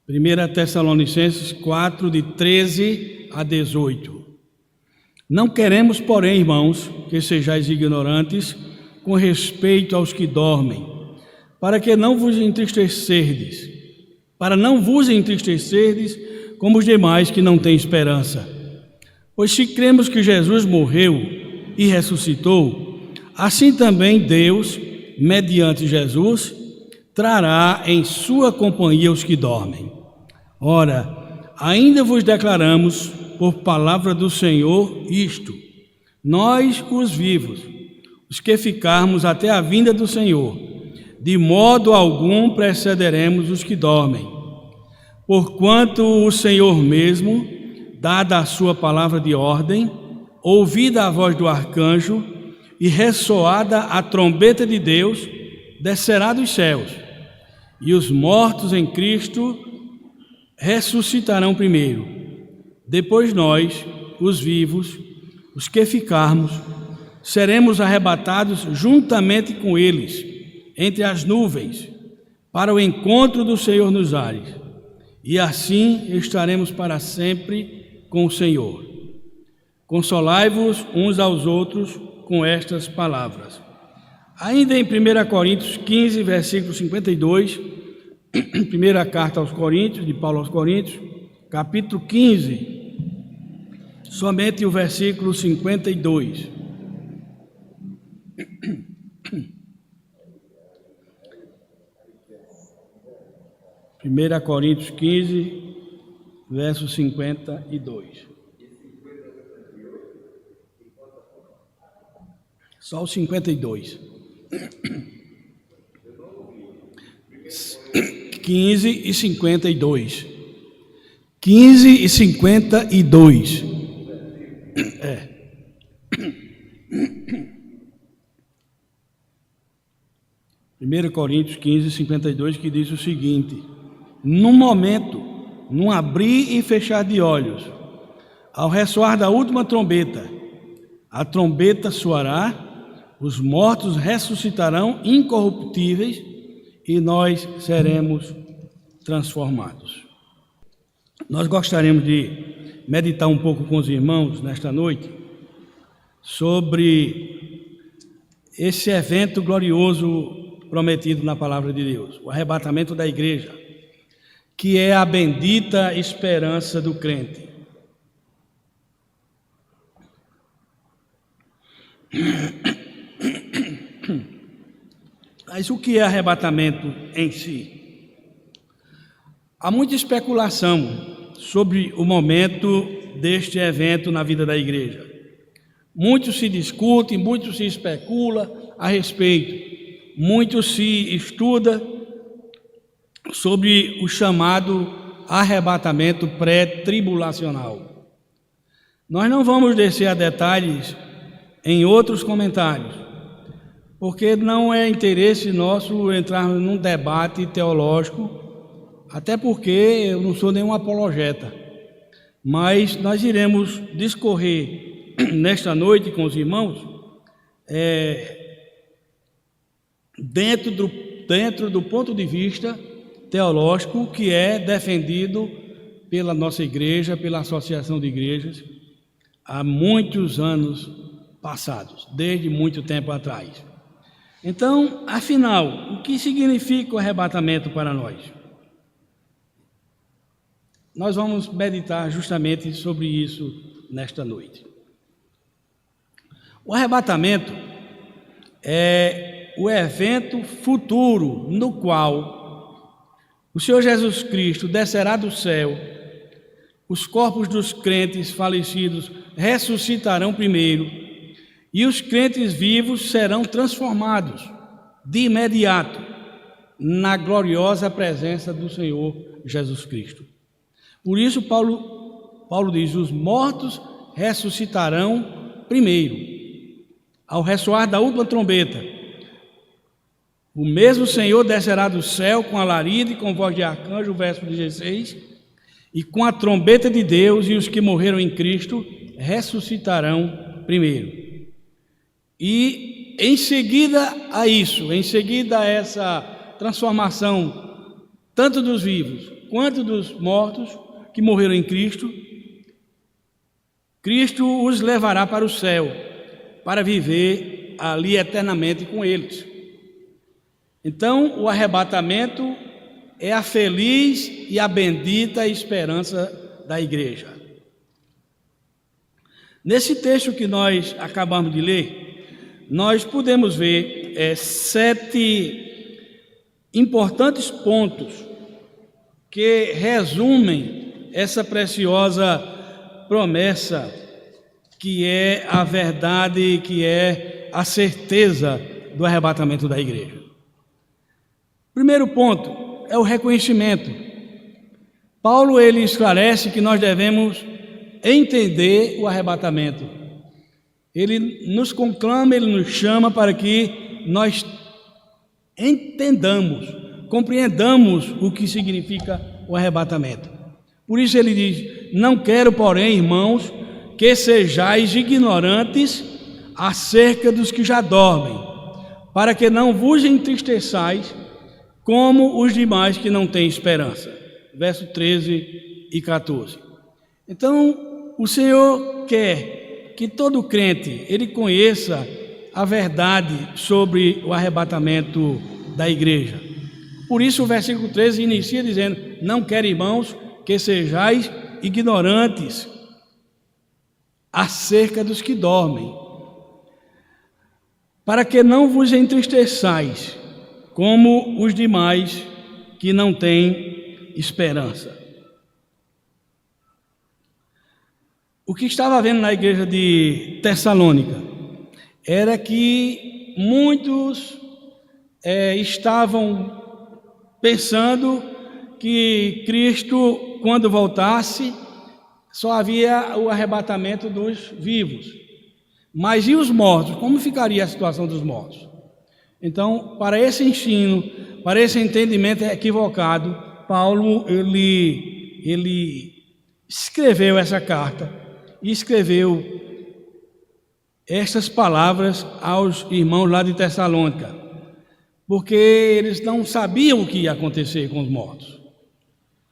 1 Tessalonicenses 4, de 13 a 18. Não queremos, porém, irmãos, que sejais ignorantes com respeito aos que dormem, para não vos entristecerdes como os demais que não têm esperança. Pois se cremos que Jesus morreu e ressuscitou, assim também Deus, mediante Jesus, trará em sua companhia os que dormem. Ora, ainda vos declaramos, por palavra do Senhor, isto: nós, os vivos, os que ficarmos até a vinda do Senhor, de modo algum precederemos os que dormem. Porquanto o Senhor mesmo, dada a sua palavra de ordem, ouvida a voz do arcanjo e ressoada a trombeta de Deus, descerá dos céus, e os mortos em Cristo ressuscitarão primeiro. Depois nós, os vivos, os que ficarmos, seremos arrebatados juntamente com eles, entre as nuvens, para o encontro do Senhor nos ares, e assim estaremos para sempre com o Senhor. Consolai-vos uns aos outros com estas palavras. Ainda em 1 Coríntios 15, versículo 52, primeira carta aos Coríntios, de Paulo aos Coríntios, capítulo 15, somente o versículo 52. 1 Coríntios 15, verso 52. Só o 52. 15 e 52. 15 e 52. É. 1 Coríntios 15, 52, que diz o seguinte: num momento, num abrir e fechar de olhos, ao ressoar da última trombeta, a trombeta soará, os mortos ressuscitarão incorruptíveis e nós seremos transformados. Nós gostaríamos de meditar um pouco com os irmãos nesta noite sobre esse evento glorioso prometido na palavra de Deus, o arrebatamento da igreja, que é a bendita esperança do crente. Mas o que é arrebatamento em si? Há muita especulação sobre o momento deste evento na vida da igreja. Muito se discute, muito se especula a respeito, muito se estuda sobre o chamado arrebatamento pré-tribulacional. Nós não vamos descer a detalhes em outros comentários, porque não é interesse nosso entrar num debate teológico, até porque eu não sou nenhum apologeta, mas nós iremos discorrer nesta noite com os irmãos dentro do ponto de vista teológico que é defendido pela nossa igreja, pela Associação de Igrejas, há muitos anos passados, desde muito tempo atrás. Então, afinal, o que significa o arrebatamento para nós? Nós vamos meditar justamente sobre isso nesta noite. O arrebatamento é o evento futuro no qual o Senhor Jesus Cristo descerá do céu, os corpos dos crentes falecidos ressuscitarão primeiro, e os crentes vivos serão transformados de imediato na gloriosa presença do Senhor Jesus Cristo. Por isso Paulo diz: os mortos ressuscitarão primeiro, ao ressoar da última trombeta. O mesmo Senhor descerá do céu com alarido e com voz de arcanjo, verso 16, e com a trombeta de Deus, e os que morreram em Cristo ressuscitarão primeiro. E em seguida a essa transformação, tanto dos vivos quanto dos mortos que morreram em Cristo, Cristo os levará para o céu, para viver ali eternamente com eles. Então, o arrebatamento é a feliz e a bendita esperança da igreja. Nesse texto que nós acabamos de ler, nós podemos ver 7 importantes pontos que resumem essa preciosa promessa, que é a verdade, que é a certeza do arrebatamento da igreja. Primeiro ponto é o reconhecimento. Paulo ele esclarece que nós devemos entender o arrebatamento. Ele nos conclama, ele nos chama para que nós entendamos, compreendamos o que significa o arrebatamento. Por isso ele diz: não quero, porém, irmãos, que sejais ignorantes acerca dos que já dormem, para que não vos entristeçais como os demais que não têm esperança. Verso 13 e 14. Então, o Senhor quer que todo crente ele conheça a verdade sobre o arrebatamento da igreja. Por isso o versículo 13 inicia dizendo: não quero, irmãos, que sejais ignorantes acerca dos que dormem, para que não vos entristeçais como os demais que não têm esperança. O que estava havendo na igreja de Tessalônica era que muitos estavam pensando que Cristo, quando voltasse, só havia o arrebatamento dos vivos. Mas e os mortos? Como ficaria a situação dos mortos? Então, para esse ensino, para esse entendimento equivocado, Paulo ele escreveu essa carta e escreveu estas palavras aos irmãos lá de Tessalônica, porque eles não sabiam o que ia acontecer com os mortos.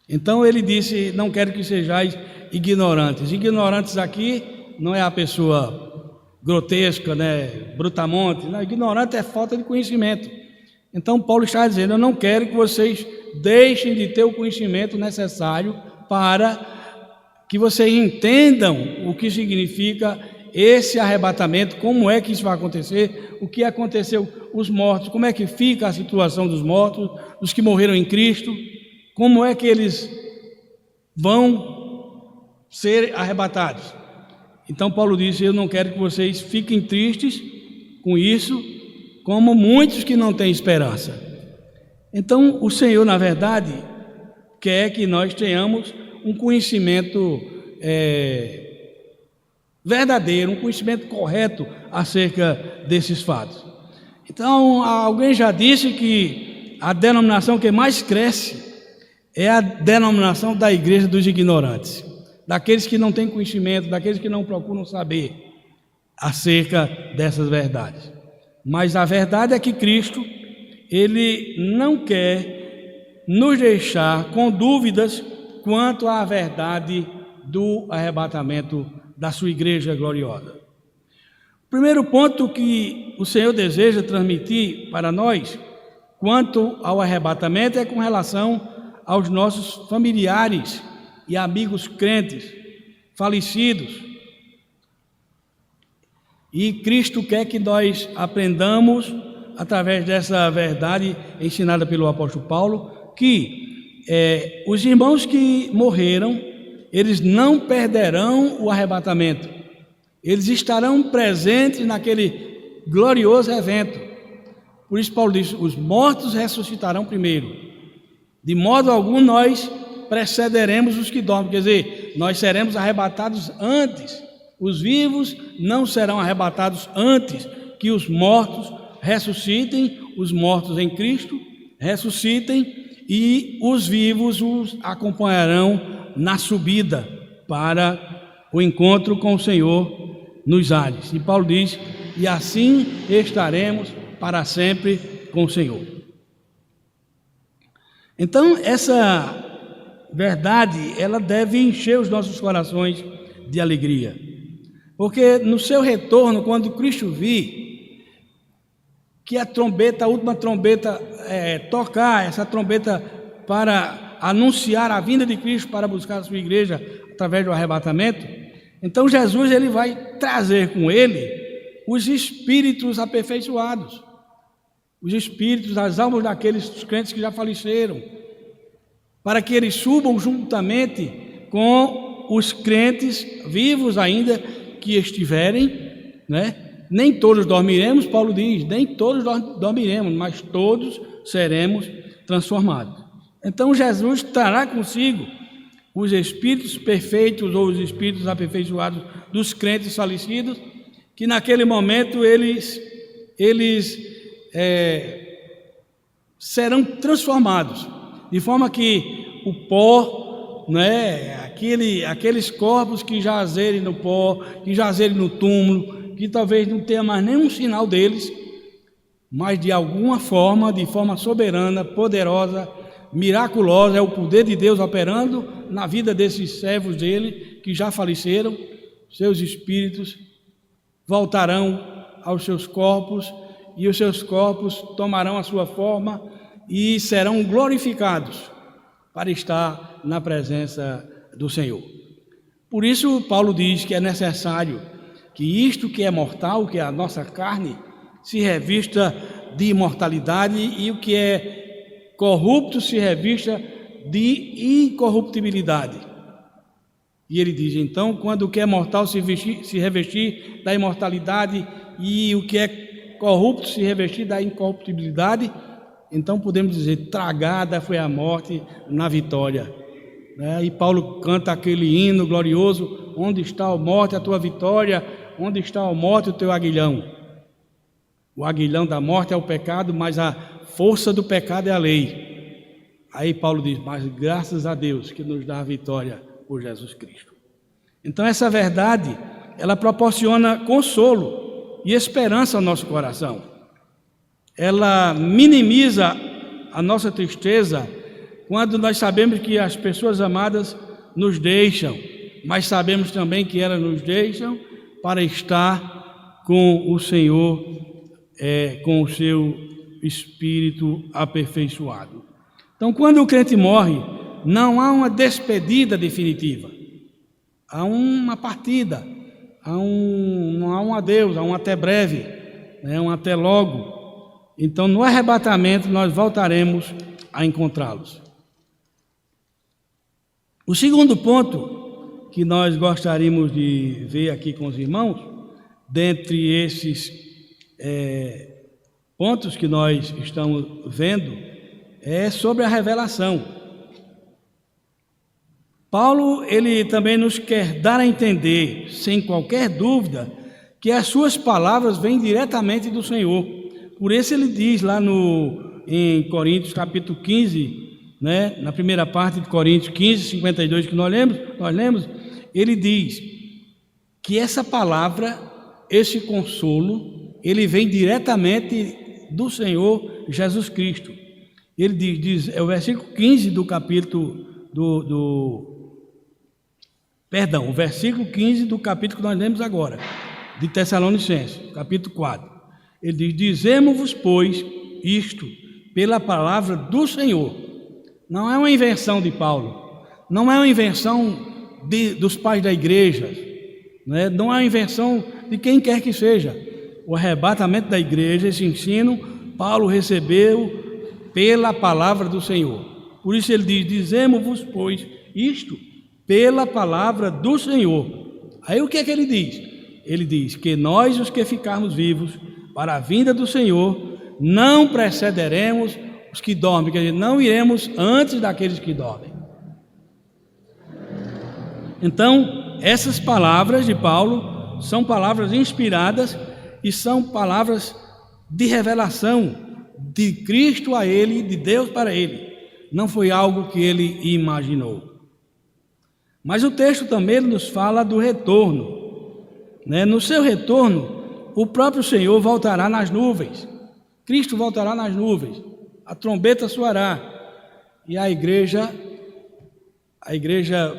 Então ele disse: não quero que sejais ignorantes. Ignorantes aqui não é a pessoa grotesca, brutamonte. Não, ignorante é falta de conhecimento. Então Paulo está dizendo: eu não quero que vocês deixem de ter o conhecimento necessário para que vocês entendam o que significa esse arrebatamento, como é que isso vai acontecer, o que aconteceu os mortos, como é que fica a situação dos mortos, dos que morreram em Cristo, como é que eles vão ser arrebatados. Então Paulo disse: eu não quero que vocês fiquem tristes com isso, como muitos que não têm esperança. Então o Senhor, na verdade, quer que nós tenhamos um conhecimento verdadeiro, um conhecimento correto acerca desses fatos. Então, alguém já disse que a denominação que mais cresce é a denominação da igreja dos ignorantes, daqueles que não têm conhecimento, daqueles que não procuram saber acerca dessas verdades. Mas a verdade é que Cristo, ele não quer nos deixar com dúvidas quanto à verdade do arrebatamento da sua igreja gloriosa. O primeiro ponto que o Senhor deseja transmitir para nós quanto ao arrebatamento é com relação aos nossos familiares e amigos crentes falecidos. E Cristo quer que nós aprendamos, através dessa verdade ensinada pelo apóstolo Paulo, que os irmãos que morreram, eles não perderão o arrebatamento. Eles estarão presentes naquele glorioso evento. Por isso Paulo diz: os mortos ressuscitarão primeiro. De modo algum nós precederemos os que dormem. Quer dizer, nós seremos arrebatados antes. Os vivos não serão arrebatados antes que os mortos ressuscitem, os mortos em Cristo ressuscitem, e os vivos os acompanharão na subida para o encontro com o Senhor nos ares. E Paulo diz: e assim estaremos para sempre com o Senhor. Então, essa verdade, ela deve encher os nossos corações de alegria. Porque no seu retorno, quando Cristo vir, que a trombeta, a última trombeta, tocar essa trombeta para anunciar a vinda de Cristo para buscar a sua igreja através do arrebatamento, então Jesus ele vai trazer com ele os espíritos aperfeiçoados, os espíritos, as almas daqueles crentes que já faleceram, para que eles subam juntamente com os crentes vivos ainda que estiverem, né? Nem todos dormiremos, Paulo diz, nem todos dormiremos, mas todos seremos transformados. Então Jesus trará consigo os espíritos perfeitos ou os espíritos aperfeiçoados dos crentes falecidos, que naquele momento eles serão transformados, de forma que o pó, né, aqueles corpos que jazerem no pó, que jazerem no túmulo, que talvez não tenha mais nenhum sinal deles, mas de alguma forma, de forma soberana, poderosa, miraculosa, é o poder de Deus operando na vida desses servos dele, que já faleceram, seus espíritos voltarão aos seus corpos, e os seus corpos tomarão a sua forma e serão glorificados para estar na presença do Senhor. Por isso Paulo diz que é necessário que isto que é mortal, que é a nossa carne, se revista de imortalidade, e o que é corrupto se revista de incorruptibilidade. E ele diz, então, quando o que é mortal se revestir da imortalidade e o que é corrupto se revestir da incorruptibilidade, então podemos dizer, tragada foi a morte na vitória. E Paulo canta aquele hino glorioso, onde está a morte a tua vitória, onde está a morte o teu aguilhão. O aguilhão da morte é o pecado, mas a força do pecado é a lei. Aí Paulo diz, mas graças a Deus que nos dá a vitória por Jesus Cristo. Então essa verdade, ela proporciona consolo e esperança ao nosso coração. Ela minimiza a nossa tristeza quando nós sabemos que as pessoas amadas nos deixam, mas sabemos também que elas nos deixam para estar com o Senhor, com o seu Espírito aperfeiçoado. Então, quando o crente morre, não há uma despedida definitiva, há uma partida, não há um adeus, há um até breve, um até logo. Então, no arrebatamento, nós voltaremos a encontrá-los. O segundo ponto que nós gostaríamos de ver aqui com os irmãos, dentre esses pontos que nós estamos vendo, é sobre a revelação. Paulo, ele também nos quer dar a entender, sem qualquer dúvida, que as suas palavras vêm diretamente do Senhor. Por isso ele diz lá em Coríntios capítulo 15, na primeira parte de Coríntios 15, 52, que nós lemos, ele diz que essa palavra, esse consolo, ele vem diretamente do Senhor Jesus Cristo. Ele diz é o versículo 15 do capítulo o versículo 15 do capítulo que nós lemos agora, de Tessalonicenses, capítulo 4. Ele diz, dizemos-vos, pois, isto pela palavra do Senhor. Não é uma invenção de Paulo, não é uma invenção dos pais da igreja, não é uma invenção de quem quer que seja. O arrebatamento da igreja, esse ensino, Paulo recebeu pela palavra do Senhor. Por isso ele diz, dizemos-vos, pois, isto pela palavra do Senhor. Aí o que é que ele diz? Ele diz que nós, os que ficarmos vivos para a vinda do Senhor, não precederemos os que dormem, quer dizer, não iremos antes daqueles que dormem. Então, essas palavras de Paulo são palavras inspiradas e são palavras de revelação de Cristo a ele, de Deus para ele. Não foi algo que ele imaginou. Mas o texto também nos fala do retorno. No seu retorno, o próprio Senhor voltará nas nuvens. Cristo voltará nas nuvens. A trombeta soará. E a igreja A igreja,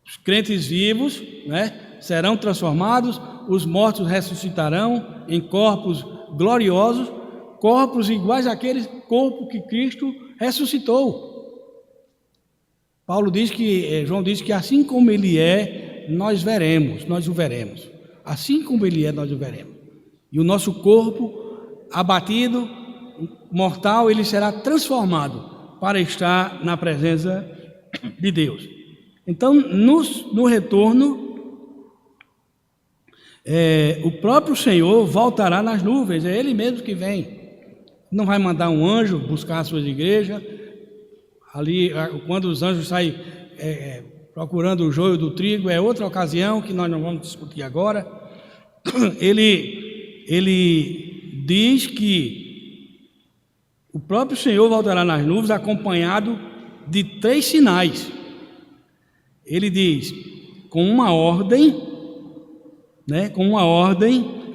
os crentes vivos, né, serão transformados, os mortos ressuscitarão em corpos gloriosos, corpos iguais àquele corpo que Cristo ressuscitou. João diz que assim como ele é, nós o veremos. Assim como ele é, nós o veremos. E o nosso corpo abatido, mortal, ele será transformado para estar na presença de Deus. Então, no retorno, o próprio Senhor voltará nas nuvens, é Ele mesmo que vem. Não vai mandar um anjo buscar as suas igrejas. Ali, quando os anjos saem procurando o joio do trigo, é outra ocasião que nós não vamos discutir agora. Ele diz que o próprio Senhor voltará nas nuvens acompanhado de 3 sinais. Ele diz, com uma ordem,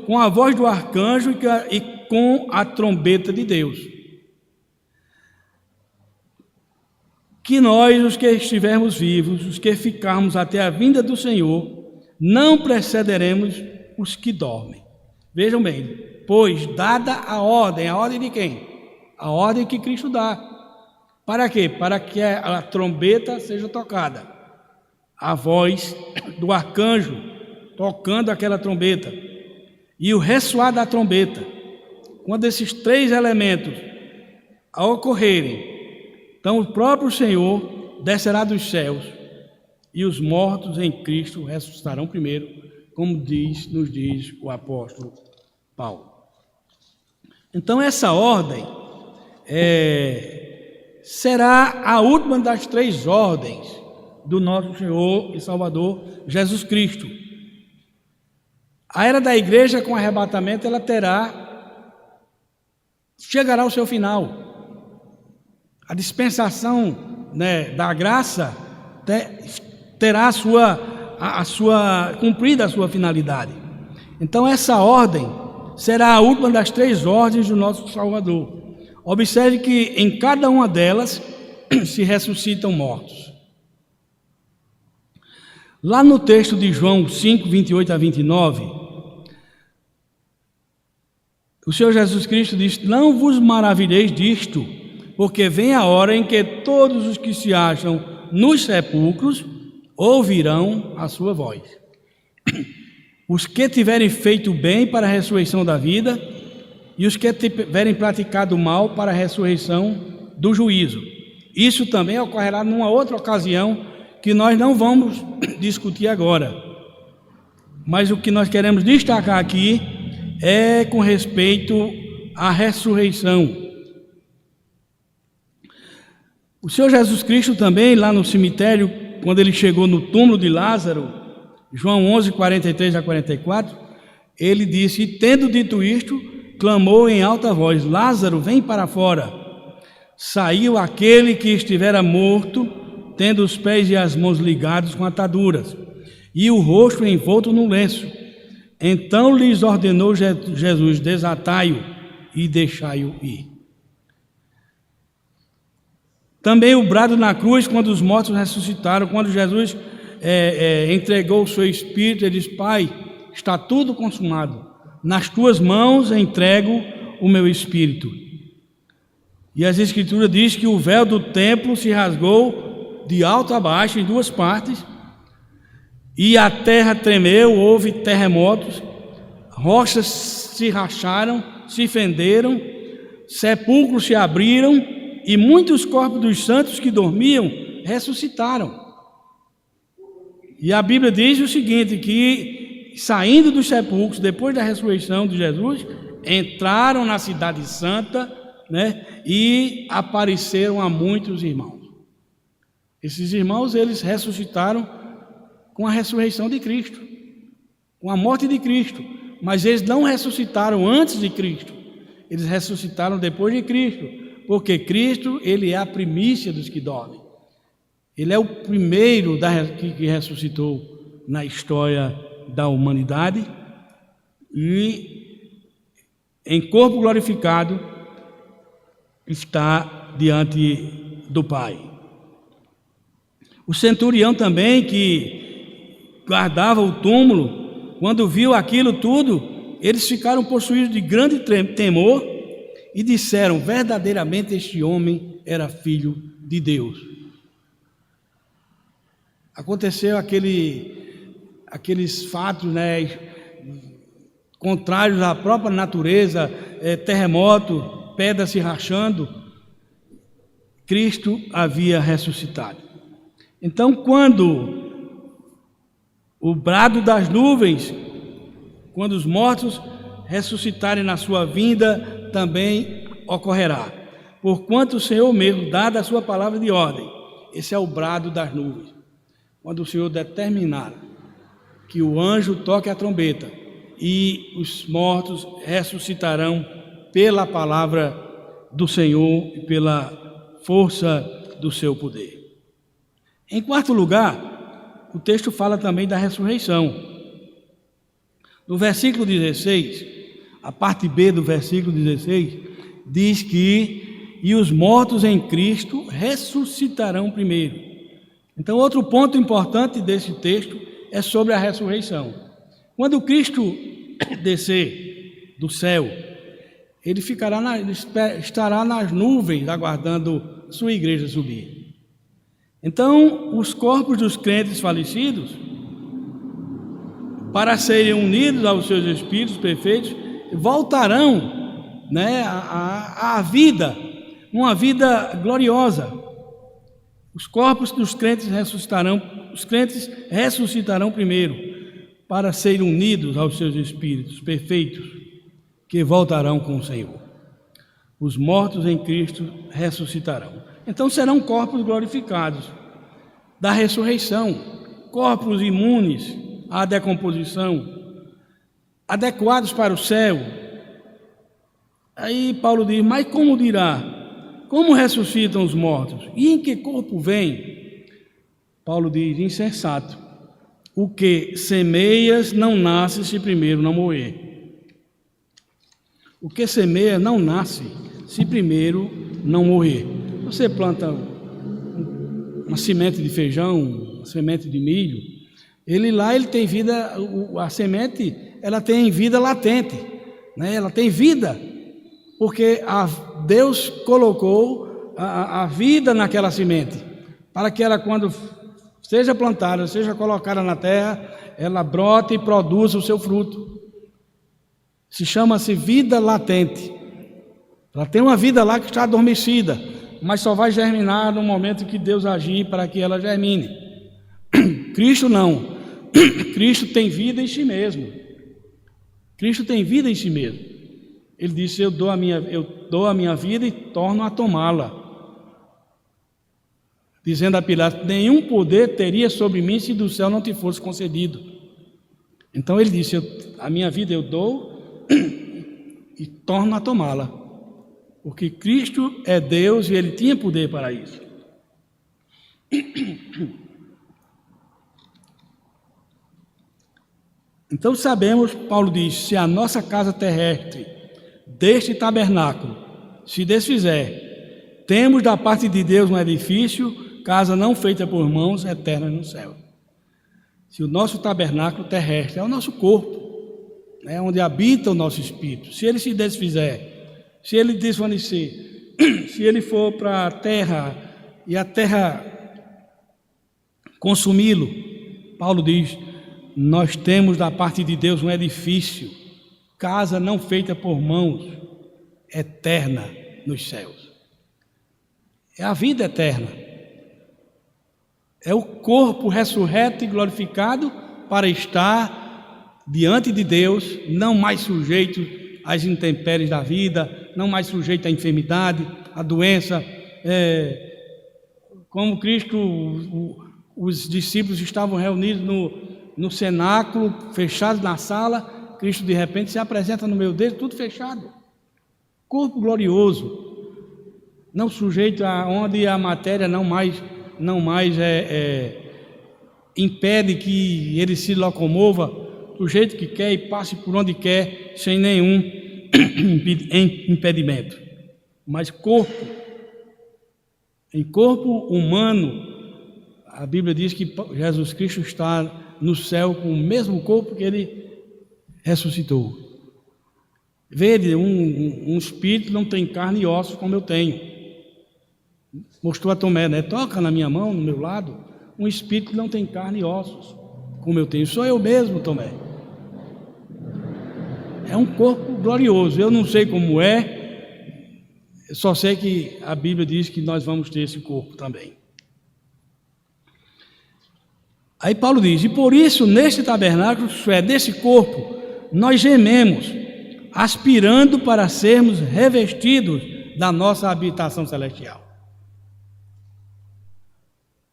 com a voz do arcanjo e com a trombeta de Deus. Que nós, os que estivermos vivos, os que ficarmos até a vinda do Senhor, não precederemos os que dormem. Vejam bem, pois dada a ordem de quem? A ordem que Cristo dá. Para quê? Para que a trombeta seja tocada. A voz do arcanjo tocando aquela trombeta e o ressoar da trombeta. Quando esses 3 elementos ocorrerem, então o próprio Senhor descerá dos céus e os mortos em Cristo ressuscitarão primeiro, como nos diz o apóstolo Paulo. Então essa ordem será a última das 3 ordens do nosso Senhor e Salvador Jesus Cristo. A era da igreja com arrebatamento, ela chegará ao seu final. A dispensação, da graça terá cumprida a sua finalidade. Então essa ordem será a última das 3 ordens do nosso Salvador. Observe que em cada uma delas se ressuscitam mortos. Lá no texto de João 5, 28 a 29, o Senhor Jesus Cristo diz: não vos maravilheis disto, porque vem a hora em que todos os que se acham nos sepulcros ouvirão a sua voz. Os que tiverem feito bem para a ressurreição da vida, e os que tiverem praticado mal para a ressurreição do juízo. Isso também ocorrerá numa outra ocasião que nós não vamos discutir agora. Mas o que nós queremos destacar aqui é com respeito à ressurreição. O Senhor Jesus Cristo também, lá no cemitério, quando ele chegou no túmulo de Lázaro, João 11, 43 a 44, ele disse: e tendo dito isto, clamou em alta voz: Lázaro, vem para fora. Saiu aquele que estivera morto, tendo os pés e as mãos ligados com ataduras, e o rosto envolto num lenço. Então lhes ordenou Jesus: desatai-o e deixai-o ir. Também o brado na cruz, quando os mortos ressuscitaram, quando Jesus entregou o seu espírito, ele disse: Pai, está tudo consumado, nas tuas mãos entrego o meu espírito. E as escrituras dizem que o véu do templo se rasgou de alto a baixo em 2 partes, e a terra tremeu, houve terremotos, rochas se racharam, se fenderam, sepulcros se abriram, e muitos corpos dos santos que dormiam ressuscitaram. E a Bíblia diz o seguinte, que saindo dos sepulcros, depois da ressurreição de Jesus, entraram na cidade santa, e apareceram a muitos irmãos. Esses irmãos, eles ressuscitaram com a ressurreição de Cristo, com a morte de Cristo, mas eles não ressuscitaram antes de Cristo, eles ressuscitaram depois de Cristo, porque Cristo, ele é a primícia dos que dormem. Ele é o primeiro que ressuscitou na história da humanidade, e em corpo glorificado está diante do Pai. O centurião também, que guardava o túmulo, quando viu aquilo tudo, eles ficaram possuídos de grande temor e disseram: verdadeiramente este homem era filho de Deus. Aconteceu aqueles fatos, né, contrários à própria natureza, terremoto, pedra se rachando. Cristo havia ressuscitado. Então, quando o brado das nuvens, quando os mortos ressuscitarem na sua vinda, também ocorrerá. Porquanto o Senhor mesmo, dada a sua palavra de ordem, esse é o brado das nuvens. Quando o Senhor determinar que o anjo toque a trombeta e os mortos ressuscitarão pela palavra do Senhor e pela força do seu poder. Em quarto lugar, o texto fala também da ressurreição. No versículo 16, a parte B do versículo 16, diz que e os mortos em Cristo ressuscitarão primeiro. Então, outro ponto importante desse texto é sobre a ressurreição. Quando Cristo descer do céu, ele estará nas nuvens, aguardando sua igreja subir. Então, os corpos dos crentes falecidos, para serem unidos aos seus espíritos perfeitos, voltarão, né, à vida, uma vida gloriosa. Os corpos dos crentes ressuscitarão primeiro, para serem unidos aos seus espíritos perfeitos, que voltarão com o Senhor. Os mortos em Cristo ressuscitarão. Então serão corpos glorificados da ressurreição, corpos imunes à decomposição, adequados para o céu. Aí Paulo diz: mas como dirá? Como ressuscitam os mortos? E em que corpo vem? Paulo diz: insensato, o que semeias não nasce se primeiro não morrer. O que semeia não nasce se primeiro não morrer. Você planta uma semente de feijão, uma semente de milho, ele tem vida, a semente, ela tem vida latente, né? Ela tem vida, porque Deus colocou a vida naquela semente, para que ela, quando seja plantada, seja colocada na terra, ela brote e produza o seu fruto. Chama-se vida latente. Ela tem uma vida lá que está adormecida, mas só vai germinar no momento que Deus agir para que ela germine. Cristo não. Cristo tem vida em si mesmo. Cristo tem vida em si mesmo. Ele disse: eu dou a minha vida e torno a tomá-la. Dizendo a Pilatos: nenhum poder teria sobre mim se do céu não te fosse concedido. Então ele disse: a minha vida eu dou e torno a tomá-la. Porque Cristo é Deus e Ele tinha poder para isso. Então sabemos, Paulo diz: se a nossa casa terrestre deste tabernáculo se desfizer, temos da parte de Deus um edifício, casa não feita por mãos, eterna no céu. Se o nosso tabernáculo terrestre é o nosso corpo, é onde habita o nosso espírito, se ele se desfizer, se ele desvanecer, se ele for para a terra e a terra consumi-lo, Paulo diz: nós temos da parte de Deus um edifício, casa não feita por mãos, eterna nos céus. É a vida eterna. É o corpo ressurreto e glorificado para estar diante de Deus, não mais sujeito às intempéries da vida, não mais sujeito à enfermidade, à doença. Como Cristo, os discípulos estavam reunidos no cenáculo, fechados na sala, Cristo de repente se apresenta no meio deles, tudo fechado. Corpo glorioso, não sujeito a onde a matéria não mais impede que ele se locomova do jeito que quer e passe por onde quer, sem nenhum impedimento. Mas em corpo humano, a Bíblia diz que Jesus Cristo está no céu com o mesmo corpo que ele ressuscitou. Vede, um espírito não tem carne e ossos como eu tenho. Mostrou a Tomé, né? Toca na minha mão, no meu lado. Um espírito não tem carne e ossos como eu tenho. Sou eu mesmo, Tomé. É um corpo glorioso. Eu não sei como é, só sei que a Bíblia diz que nós vamos ter esse corpo também. Aí Paulo diz: e por isso, neste tabernáculo, isto é, desse corpo, nós gememos, aspirando para sermos revestidos da nossa habitação celestial.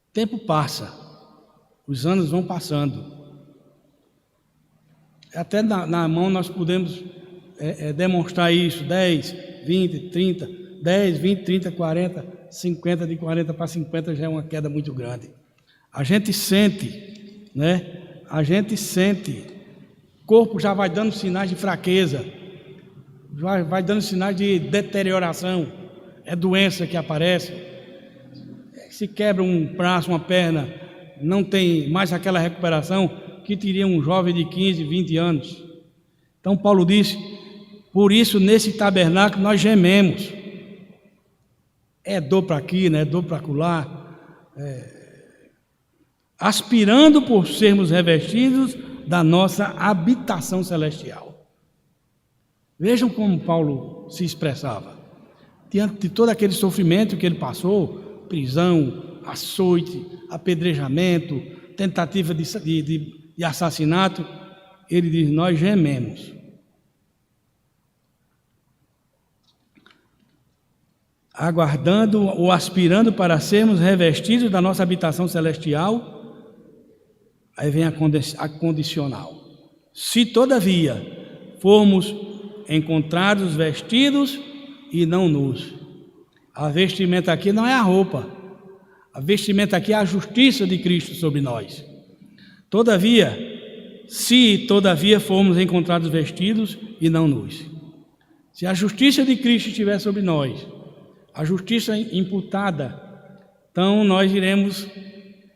O tempo passa, os anos vão passando. Até na mão nós podemos demonstrar isso: 10, 20, 30, 10, 20, 30, 40, 50, de 40 para 50 já é uma queda muito grande. A gente sente, né? A gente sente, o corpo já vai dando sinais de fraqueza, vai dando sinais de deterioração, é doença que aparece. Se quebra um braço, uma perna, não tem mais aquela recuperação que teria um jovem de 15, 20 anos. Então Paulo diz: por isso nesse tabernáculo nós gememos. É dor para aqui, né? Dor para acolá, aspirando por sermos revestidos da nossa habitação celestial. Vejam como Paulo se expressava diante de todo aquele sofrimento que ele passou: prisão, açoite, apedrejamento, tentativa de assassinato. Ele diz: nós gememos. Aguardando ou aspirando para sermos revestidos da nossa habitação celestial. Aí vem a condicional: se todavia formos encontrados vestidos e não nus. A vestimenta aqui não é a roupa, a vestimenta aqui é a justiça de Cristo sobre nós. Se todavia formos encontrados vestidos e não nus. Se a justiça de Cristo estiver sobre nós, a justiça imputada, então nós iremos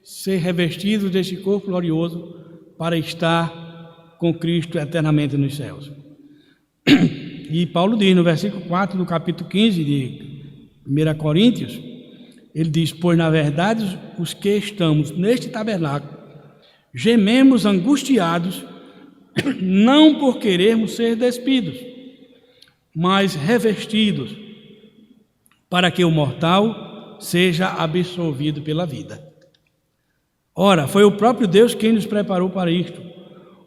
ser revestidos desse corpo glorioso para estar com Cristo eternamente nos céus. E Paulo diz no versículo 4 do capítulo 15 de 1 Coríntios, ele diz: pois na verdade os que estamos neste tabernáculo gememos angustiados, não por querermos ser despidos, mas revestidos, para que o mortal seja absolvido pela vida. Ora, foi o próprio Deus quem nos preparou para isto,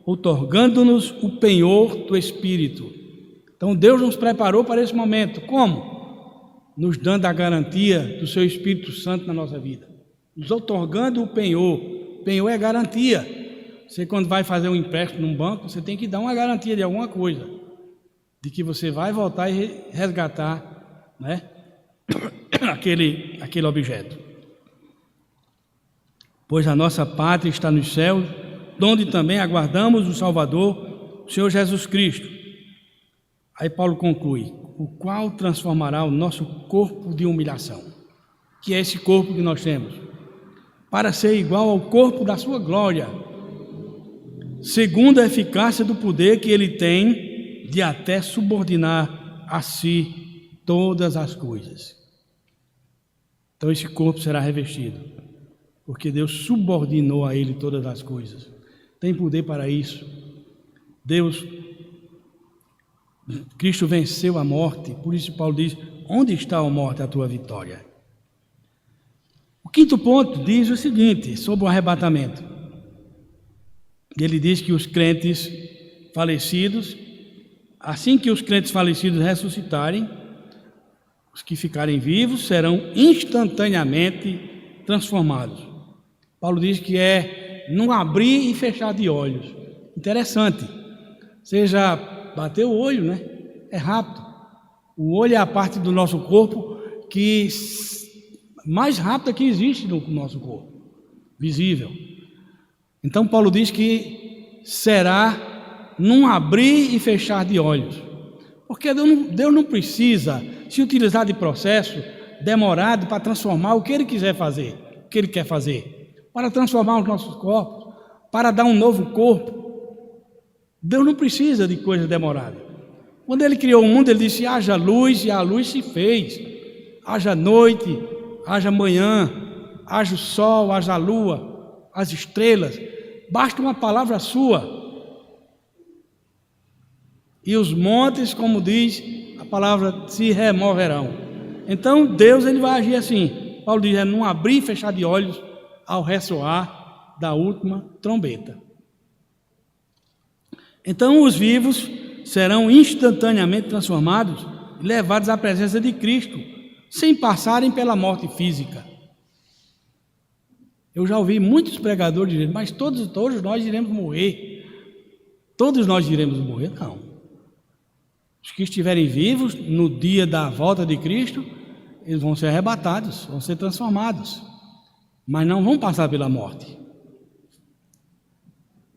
outorgando-nos o penhor do Espírito. Então Deus nos preparou para esse momento. Como? Nos dando a garantia do seu Espírito Santo na nossa vida, nos outorgando o penhor. Penhor é garantia. Você, quando vai fazer um empréstimo num banco, você tem que dar uma garantia de alguma coisa, de que você vai voltar e resgatar, né, aquele objeto. Pois a nossa pátria está nos céus, donde também aguardamos o Salvador, o Senhor Jesus Cristo. Aí Paulo conclui: o qual transformará o nosso corpo de humilhação, que é esse corpo que nós temos, para ser igual ao corpo da sua glória, segundo a eficácia do poder que ele tem de até subordinar a si todas as coisas. Então esse corpo será revestido, porque Deus subordinou a ele todas as coisas. Tem poder para isso. Cristo venceu a morte, por isso Paulo diz: onde está, a morte, a tua vitória? O quinto ponto diz o seguinte, sobre o arrebatamento. Ele diz que os crentes falecidos, assim que os crentes falecidos ressuscitarem, os que ficarem vivos serão instantaneamente transformados. Paulo diz que é num abrir e fechar de olhos. Interessante. Você já bateu o olho, né? É rápido. O olho é a parte do nosso corpo que mais rápida que existe no nosso corpo, visível. Então Paulo diz que será num abrir e fechar de olhos, porque Deus não precisa se utilizar de processo demorado para transformar o que Ele quiser fazer, o que Ele quer fazer. para transformar os nossos corpos, para dar um novo corpo. Deus não precisa de coisa demorada. Quando Ele criou o mundo, Ele disse: haja luz, e a luz se fez. Haja noite, haja manhã, haja o sol, haja a lua, as estrelas. Basta uma palavra sua. E os montes, como diz a palavra, se removerão. Então Deus, Ele vai agir assim. Paulo diz: é num abrir e fechar de olhos ao ressoar da última trombeta. Então os vivos serão instantaneamente transformados e levados à presença de Cristo, sem passarem pela morte física. Eu já ouvi muitos pregadores dizendo: mas todos nós iremos morrer. Todos nós iremos morrer? Não. Os que estiverem vivos no dia da volta de Cristo, eles vão ser arrebatados, vão ser transformados, mas não vão passar pela morte.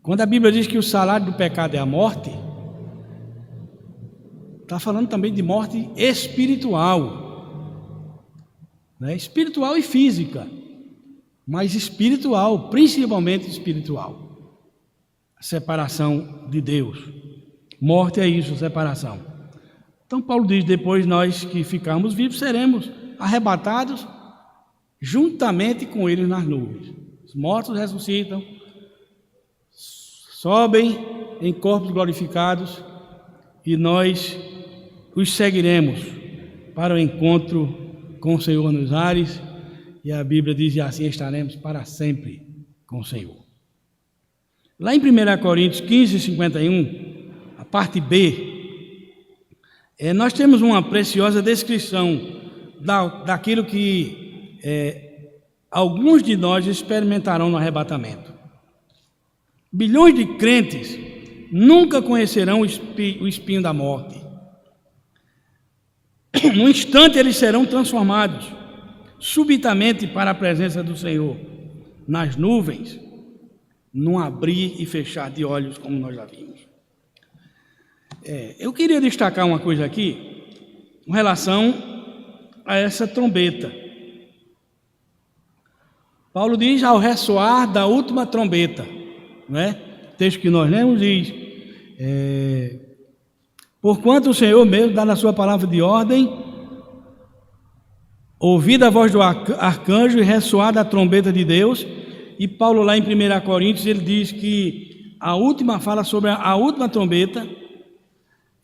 Quando a Bíblia diz que o salário do pecado é a morte, está falando também de morte espiritual, né? Espiritual e física, mas espiritual, principalmente espiritual. A separação de Deus. Morte é isso, separação. Então Paulo diz: depois nós que ficarmos vivos seremos arrebatados juntamente com eles nas nuvens. Os mortos ressuscitam, sobem em corpos glorificados e nós os seguiremos para o encontro com o Senhor nos ares, e a Bíblia diz: e assim estaremos para sempre com o Senhor. Lá em 1 Coríntios 15, 51, a parte B, nós temos uma preciosa descrição daquilo que alguns de nós experimentarão no arrebatamento. Bilhões de crentes nunca conhecerão o espinho da morte. No instante eles serão transformados subitamente para a presença do Senhor, nas nuvens, num abrir e fechar de olhos, como nós já vimos. Eu queria destacar uma coisa aqui com relação a essa trombeta. Paulo diz: ao ressoar da última trombeta, não é? O texto que nós lemos diz: porquanto o Senhor mesmo dá na sua palavra de ordem, ouvida a voz do arcanjo e ressoada a trombeta de Deus. E Paulo, lá em 1 Coríntios, ele diz que a última fala sobre a última trombeta.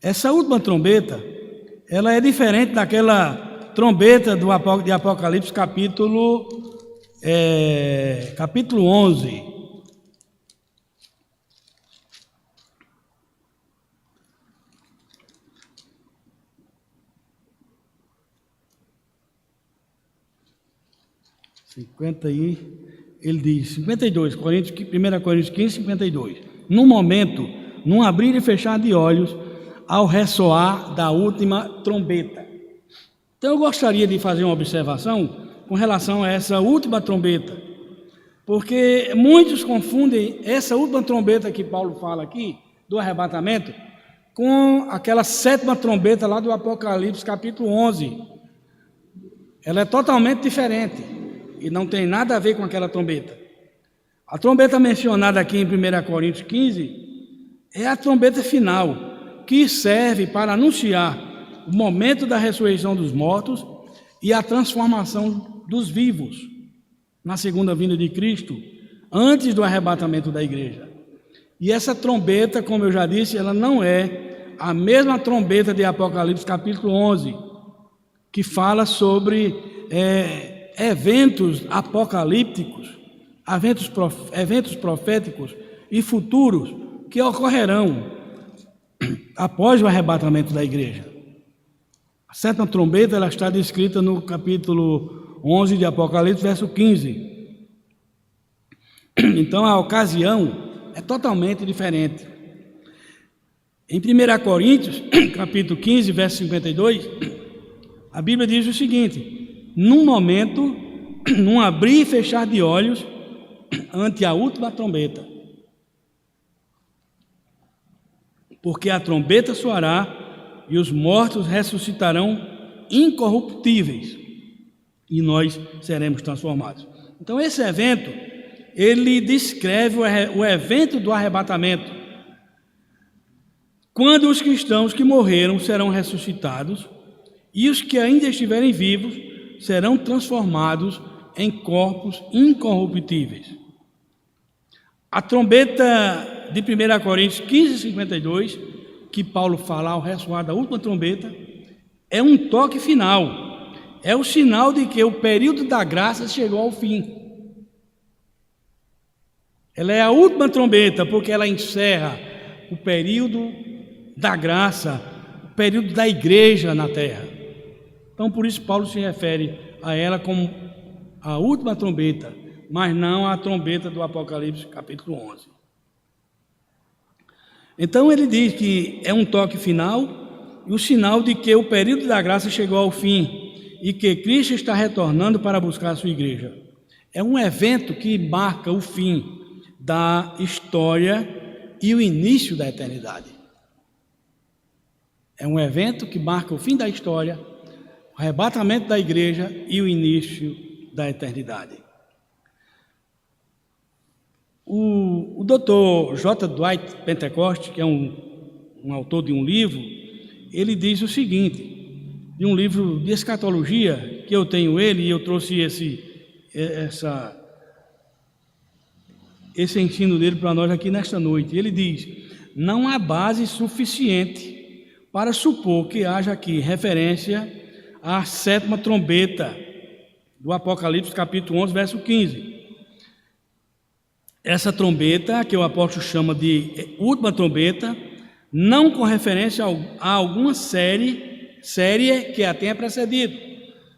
Essa última trombeta, ela é diferente daquela trombeta de Apocalipse, capítulo 11. Ele diz, 52, 1 Coríntios 15, 52. Num momento, num abrir e fechar de olhos, ao ressoar da última trombeta. Então eu gostaria de fazer uma observação com relação a essa última trombeta, porque muitos confundem essa última trombeta que Paulo fala aqui, do arrebatamento, com aquela sétima trombeta lá do Apocalipse, capítulo 11. Ela é totalmente diferente e não tem nada a ver com aquela trombeta. A trombeta mencionada aqui em 1 Coríntios 15 é a trombeta final, que serve para anunciar o momento da ressurreição dos mortos e a transformação dos vivos na segunda vinda de Cristo, antes do arrebatamento da igreja. E essa trombeta, como eu já disse, ela não é a mesma trombeta de Apocalipse capítulo 11, que fala sobre eventos apocalípticos, eventos proféticos e futuros que ocorrerão após o arrebatamento da igreja. A sétima trombeta, ela está descrita no capítulo 11 de Apocalipse, verso 15. Então a ocasião é totalmente diferente. Em 1 Coríntios, capítulo 15, verso 52, a Bíblia diz o seguinte: num momento, num abrir e fechar de olhos, ante a última trombeta, porque a trombeta soará e os mortos ressuscitarão incorruptíveis e nós seremos transformados. Então esse evento ele descreve o evento do arrebatamento, quando os cristãos que morreram serão ressuscitados e os que ainda estiverem vivos serão transformados em corpos incorruptíveis. A trombeta de 1 Coríntios 15:52, que Paulo fala ao ressoar da última trombeta, é um toque final, é o sinal de que o período da graça chegou ao fim. Ela é a última trombeta porque ela encerra o período da graça, o período da igreja na terra. Então, por isso, Paulo se refere a ela como a última trombeta, mas não a trombeta do Apocalipse, capítulo 11. Então, ele diz que é um toque final e o sinal de que o período da graça chegou ao fim e que Cristo está retornando para buscar a sua igreja. É um evento que marca o fim da história e o início da eternidade. É um evento que marca o fim da história, o arrebatamento da igreja e o início da eternidade. O Dr. J. Dwight Pentecost, que é um autor de um livro, ele diz o seguinte, de um livro de escatologia, que eu tenho ele e eu trouxe esse ensino dele para nós aqui nesta noite. Ele diz: não há base suficiente para supor que haja aqui referência à sétima trombeta do Apocalipse, capítulo 11, verso 15. Essa trombeta, que o apóstolo chama de última trombeta, não com referência a alguma série que a tenha precedido.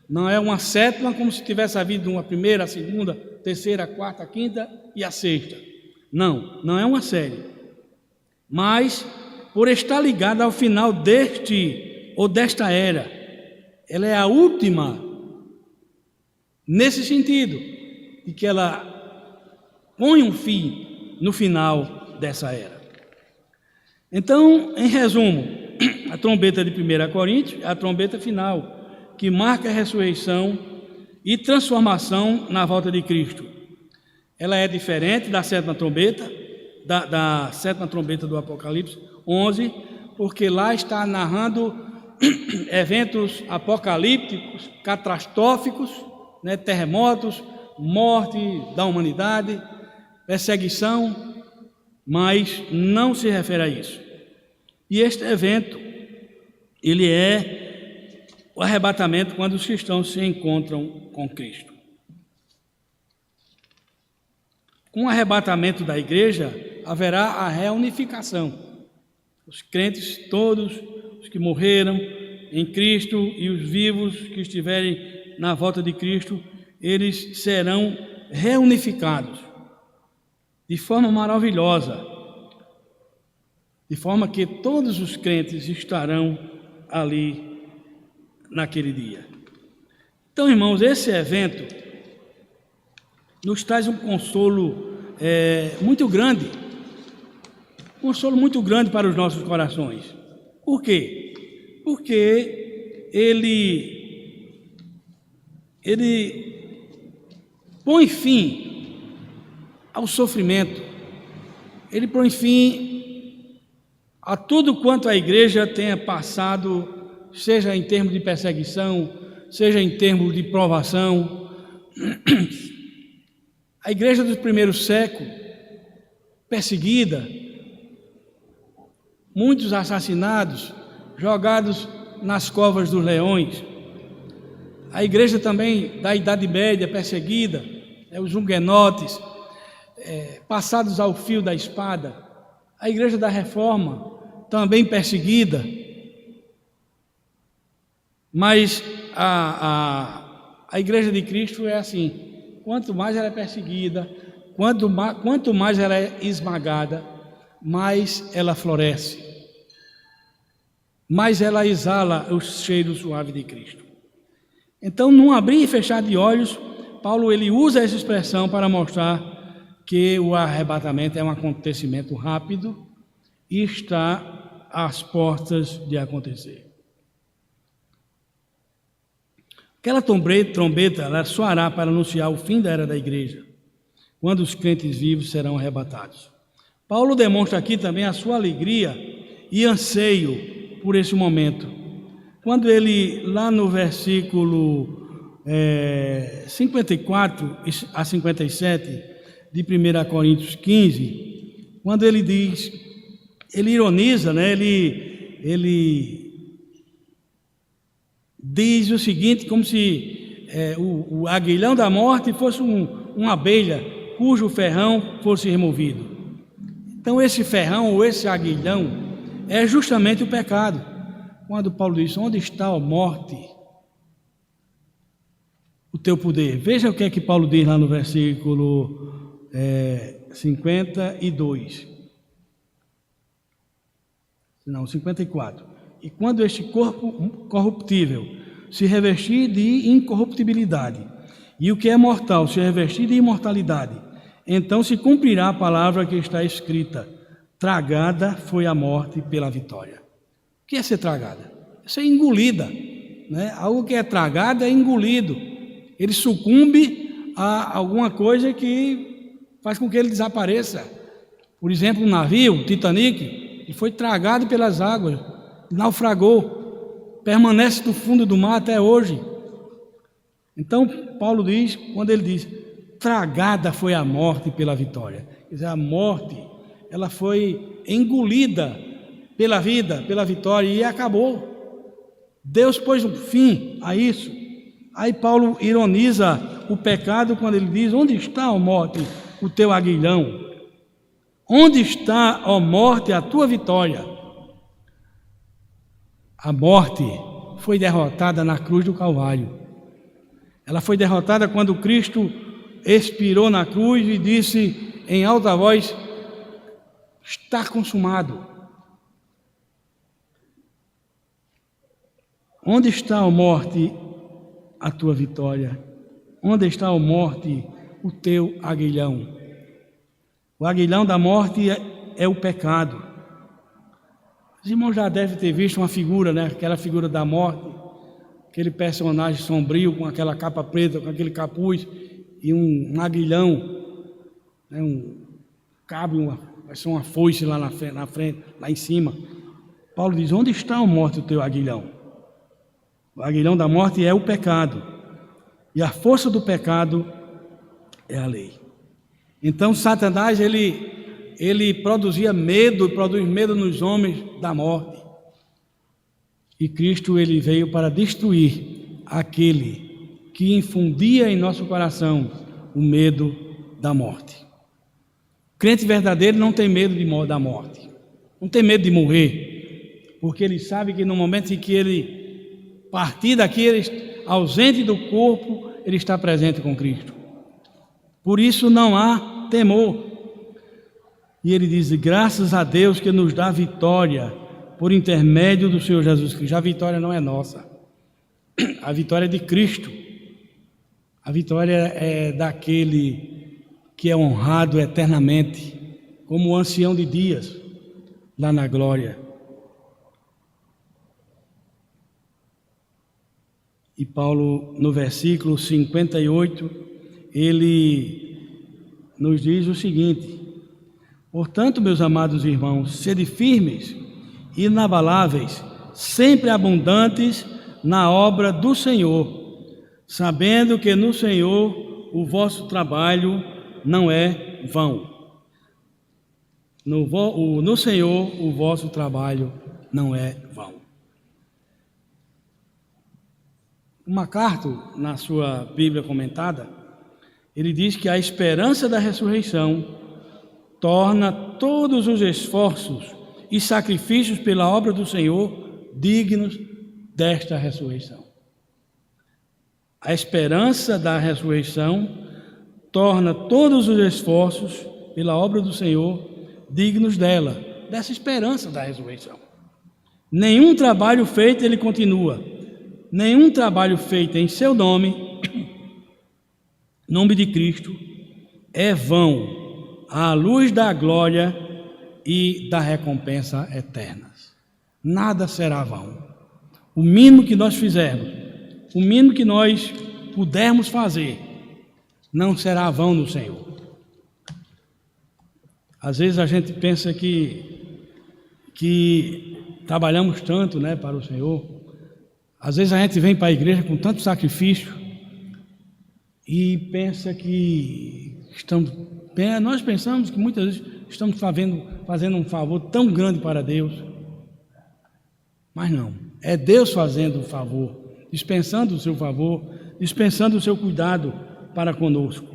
Não é uma sétima como se tivesse havido uma primeira, a segunda, terceira, a quarta, a quinta e a sexta. Não é uma série. Mas, por estar ligada ao final deste ou desta era, ela é a última nesse sentido, de que ela põe um fim no final dessa era. Então, em resumo, a trombeta de 1 Coríntios é a trombeta final, que marca a ressurreição e transformação na volta de Cristo. Ela é diferente da sétima trombeta, da sétima trombeta do Apocalipse 11, porque lá está narrando eventos apocalípticos, catastróficos, terremotos, morte da humanidade, perseguição, mas não se refere a isso. E este evento, ele é o arrebatamento quando os cristãos se encontram com Cristo. Com o arrebatamento da igreja, haverá a reunificação. Os crentes todos, os que morreram em Cristo e os vivos que estiverem na volta de Cristo, eles serão reunificados de forma maravilhosa, de forma que todos os crentes estarão ali naquele dia. Então, irmãos, esse evento nos traz um consolo muito grande, para os nossos corações. Por quê? Porque ele põe fim ao sofrimento, ele põe fim a tudo quanto a igreja tenha passado, seja em termos de perseguição, seja em termos de provação. A igreja do primeiro século, perseguida, muitos assassinados, jogados nas covas dos leões. A igreja também da Idade Média, perseguida, os huguenotes, passados ao fio da espada. A igreja da Reforma, também perseguida. Mas a igreja de Cristo é assim: quanto mais ela é perseguida, quanto mais ela é esmagada, mais ela floresce, mais ela exala o cheiro suave de Cristo. Então, num abrir e fechar de olhos, Paulo ele usa essa expressão para mostrar que o arrebatamento é um acontecimento rápido e está às portas de acontecer. Aquela trombeta ela soará para anunciar o fim da era da igreja, quando os crentes vivos serão arrebatados. Paulo demonstra aqui também a sua alegria e anseio por esse momento. Quando ele, lá no versículo 54 a 57 de 1 Coríntios 15, quando ele diz, ele ironiza, né? Ele diz o seguinte, como se o aguilhão da morte fosse uma abelha cujo ferrão fosse removido. Então esse ferrão ou esse aguilhão é justamente o pecado. Quando Paulo diz, onde está a morte, o teu poder? Veja o que é que Paulo diz lá no versículo 54. E quando este corpo corruptível se revestir de incorruptibilidade, e o que é mortal se revestir de imortalidade, então se cumprirá a palavra que está escrita: tragada foi a morte pela vitória. O que é ser tragada? É ser engolida, né? Algo que é tragado é engolido. Ele sucumbe a alguma coisa que faz com que ele desapareça. Por exemplo, um navio, Titanic, que foi tragado pelas águas, naufragou, permanece no fundo do mar até hoje. Então, Paulo diz, quando ele diz, tragada foi a morte pela vitória. Quer dizer, a morte, ela foi engolida pela vida, pela vitória, e acabou. Deus pôs um fim a isso. Aí Paulo ironiza o pecado quando ele diz, onde está, ó morte, o teu aguilhão? Onde está, ó morte, a tua vitória? A morte foi derrotada na cruz do Calvário. Ela foi derrotada quando Cristo expirou na cruz e disse em alta voz, está consumado. Onde está, ó morte, a tua vitória? Onde está, ó morte, o teu aguilhão? O aguilhão da morte é o pecado. Os irmãos já devem ter visto uma figura, né? Aquela figura da morte, aquele personagem sombrio com aquela capa preta, com aquele capuz e um aguilhão, né? Um cabo, vai ser uma foice lá na frente, lá em cima. Paulo diz, onde está, ó morte, o teu aguilhão? O aguilhão da morte é o pecado, e a força do pecado é a lei. Então Satanás, ele produzia medo, produz medo nos homens da morte. E Cristo, ele veio para destruir aquele que infundia em nosso coração o medo da morte. O crente verdadeiro não tem medo da morte, não tem medo de morrer, porque ele sabe que no momento em que ele partir daqui, ele, ausente do corpo, ele está presente com Cristo. Por isso não há temor. E ele diz, graças a Deus que nos dá vitória por intermédio do Senhor Jesus Cristo. A vitória não é nossa, a vitória é de Cristo. A vitória é daquele que é honrado eternamente, como o ancião de dias, lá na glória. E Paulo, no versículo 58, ele nos diz o seguinte, portanto, meus amados irmãos, sede firmes, inabaláveis, sempre abundantes na obra do Senhor, sabendo que no Senhor o vosso trabalho não é vão. No Senhor o vosso trabalho não é vão. O MacArthur, na sua Bíblia comentada, ele diz que a esperança da ressurreição torna todos os esforços e sacrifícios pela obra do Senhor dignos desta ressurreição. A esperança da ressurreição torna todos os esforços pela obra do Senhor dignos dela, dessa esperança da ressurreição. Nenhum trabalho feito, ele continua, nenhum trabalho feito em seu nome, nome de Cristo, é vão, à luz da glória e da recompensa eternas. Nada será vão. O mínimo que nós fizermos, o mínimo que nós pudermos fazer, não será vão no Senhor. Às vezes a gente pensa que trabalhamos tanto, né, para o Senhor. Às vezes a gente vem para a igreja com tanto sacrifício e pensa que nós pensamos que muitas vezes estamos fazendo um favor tão grande para Deus, mas não, é Deus fazendo o favor, dispensando o seu favor, dispensando o seu cuidado para conosco.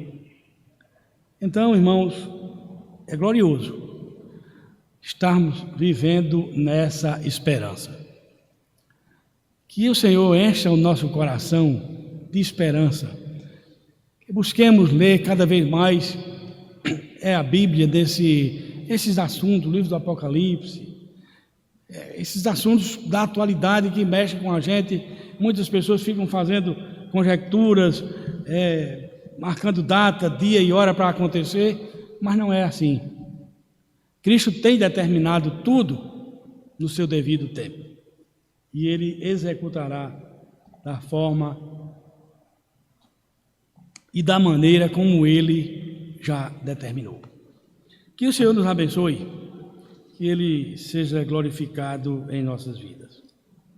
Então, irmãos, é glorioso estarmos vivendo nessa esperança. Que o Senhor encha o nosso coração de esperança. Que busquemos ler cada vez mais a Bíblia esses assuntos, o livro do Apocalipse, esses assuntos da atualidade que mexem com a gente. Muitas pessoas ficam fazendo conjecturas, marcando data, dia e hora para acontecer, mas não é assim. Cristo tem determinado tudo no seu devido tempo e Ele executará da forma e da maneira como Ele já determinou. Que o Senhor nos abençoe, que Ele seja glorificado em nossas vidas.